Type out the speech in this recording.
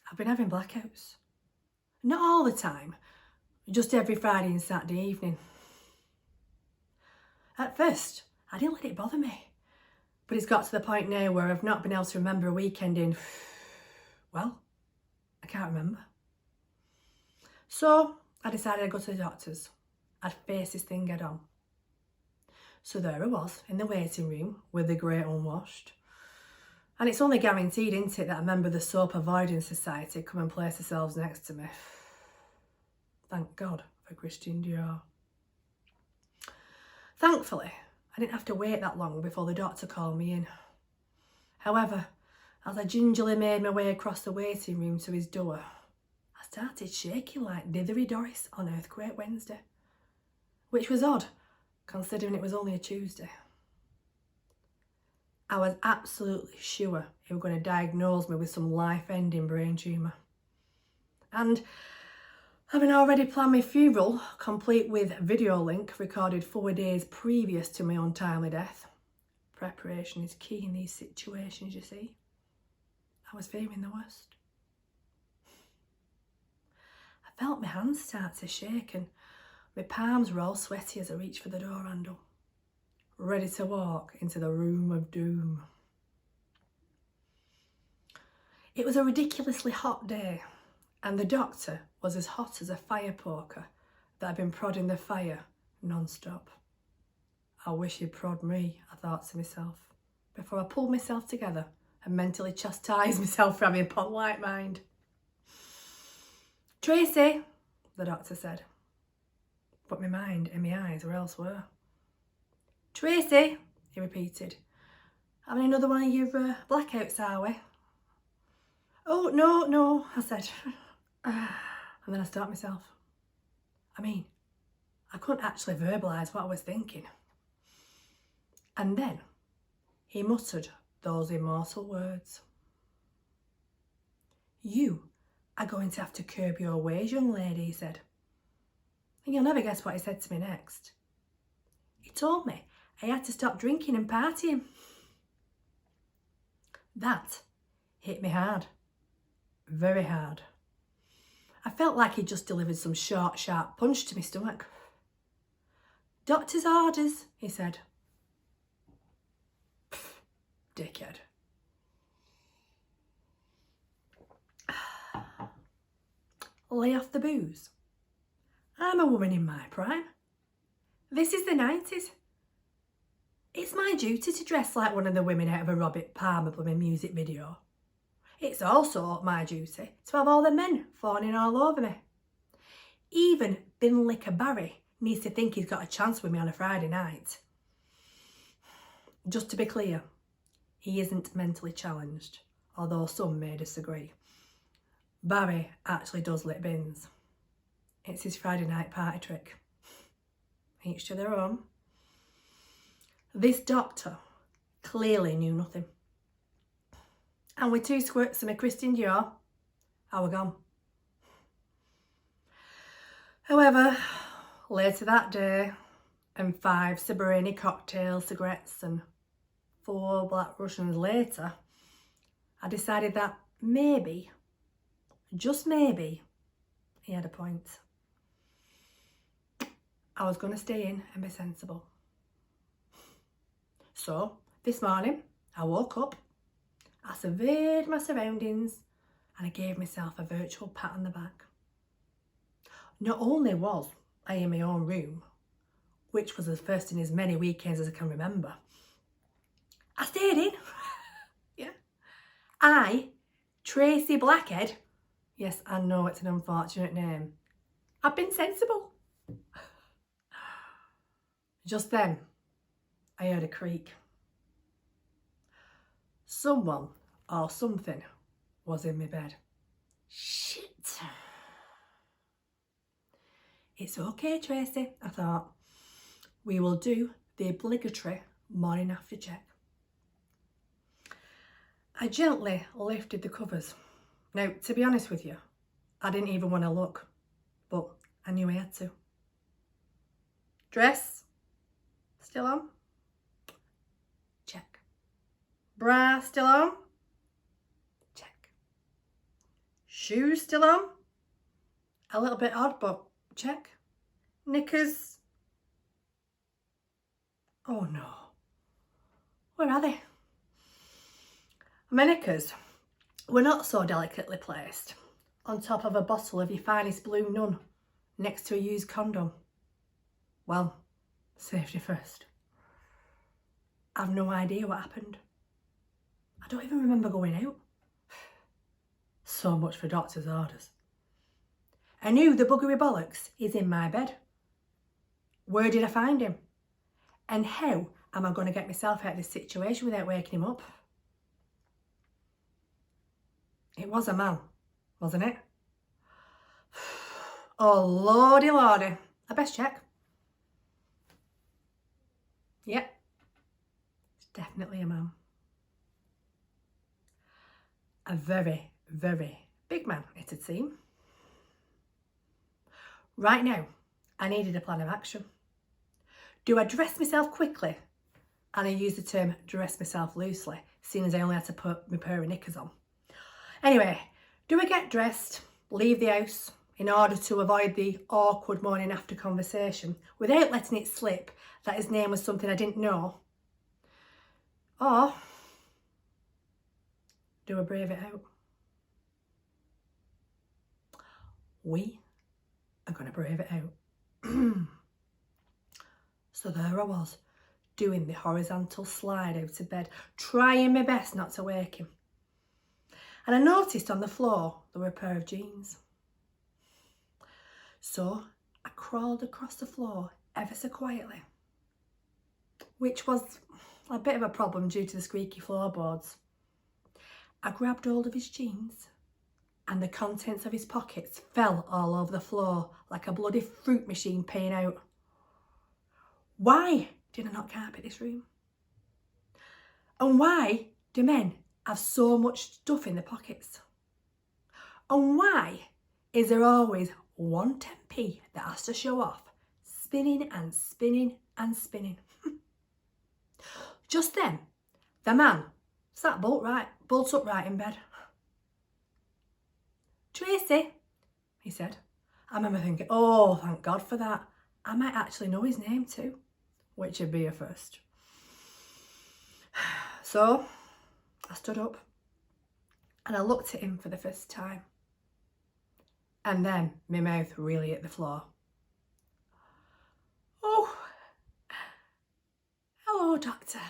I've been having blackouts. Not all the time, just every Friday and Saturday evening. At first, I didn't let it bother me, but it's got to the point now where I've not been able to remember a weekend in, well, I can't remember. So I decided I'd go to the doctor's. I'd face this thing head on. So there I was in the waiting room with the great unwashed. And it's only guaranteed, isn't it, that a member of the Soap Avoiding Society come and place themselves next to me. Thank God for Christian Dior. Thankfully, I didn't have to wait that long before the doctor called me in. However, as I gingerly made my way across the waiting room to his door, I started shaking like Dithery Doris on Earthquake Wednesday, which was odd, considering it was only a Tuesday. I was absolutely sure he was going to diagnose me with some life-ending brain tumour. And having already planned my funeral, complete with video link recorded 4 days previous to my untimely death, preparation is key in these situations, you see, I was fearing the worst. I felt my hands start to shake and my palms were all sweaty as I reached for the door handle, ready to walk into the room of doom. It was a ridiculously hot day, and the doctor was as hot as a fire poker that had been prodding the fire non-stop. I wish he'd prod me, I thought to myself, before I pulled myself together and mentally chastised myself for having a pot-like mind. "Tracy," the doctor said, but my mind and my eyes were elsewhere. "Tracy," he repeated, "having another one of your blackouts, are we?" "Oh, no, I said. And then I stopped myself. I mean, I couldn't actually verbalise what I was thinking. And then he muttered those immortal words. "You are going to have to curb your ways, young lady," he said. And you'll never guess what he said to me next. He told me I had to stop drinking and partying. That hit me hard. Very hard. I felt like he'd just delivered some short, sharp punch to my stomach. "Doctor's orders," he said. Pfft, dickhead. Lay off the booze. I'm a woman in my prime. This is the 90s. It's my duty to dress like one of the women out of a Robert Palmer blooming music video. It's also my duty to have all the men fawning all over me. Even Bin Licker Barry needs to think he's got a chance with me on a Friday night. Just to be clear, he isn't mentally challenged, although some may disagree. Barry actually does lick bins. It's his Friday night party trick. Each to their own. This doctor clearly knew nothing. And with 2 squirts of my Christian Dior, I were gone. However, later that day, and 5 Siberian cocktails, cigarettes, and 4 Black Russians later, I decided that maybe, just maybe, he had a point. I was going to stay in and be sensible. So, this morning, I woke up, I surveyed my surroundings, and I gave myself a virtual pat on the back. Not only was I in my own room, which was the first in as many weekends as I can remember, I stayed in. Yeah. I, Tracy Blackhead, yes, I know it's an unfortunate name, I've been sensible. Just then, I heard a creak. Someone or something was in my bed. Shit. It's okay, Tracy, I thought. We will do the obligatory morning after check. I gently lifted the covers. Now, to be honest with you, I didn't even want to look, but I knew I had to. Dress? Still on? Check. Bra still on? Check. Shoes still on? A little bit odd, but check. Knickers? Oh no. Where are they? My knickers were not so delicately placed on top of a bottle of your finest Blue Nun next to a used condom. Well, safety first. I've no idea what happened. I don't even remember going out. So much for doctor's orders. I knew the buggery bollocks is in my bed. Where did I find him? And how am I going to get myself out of this situation without waking him up? It was a man, wasn't it? Oh, lordy, lordy. I best check. Yep, it's definitely a man. A very, very big man, it'd seem. Right now, I needed a plan of action. Do I dress myself quickly? And I use the term dress myself loosely, seeing as I only had to put my pair of knickers on. Anyway, do I get dressed, leave the house in order to avoid the awkward morning after conversation without letting it slip that his name was something I didn't know? Or do I brave it out? We are going to brave it out. So there I was, doing the horizontal slide out of bed, trying my best not to wake him. And I noticed on the floor there were a pair of jeans. So I crawled across the floor ever so quietly, which was a bit of a problem due to the squeaky floorboards. I grabbed hold of his jeans and the contents of his pockets fell all over the floor like a bloody fruit machine paying out. Why did I not carpet this room? And why do men have so much stuff in their pockets? And why is there always one 10p that has to show off, spinning and spinning and spinning? Just then, the man sat bolt upright in bed. Tracy, he said. I remember thinking, oh, thank God for that. I might actually know his name too, which would be a first. So I stood up and I looked at him for the first time. And then my mouth really hit the floor. Oh, hello, doctor.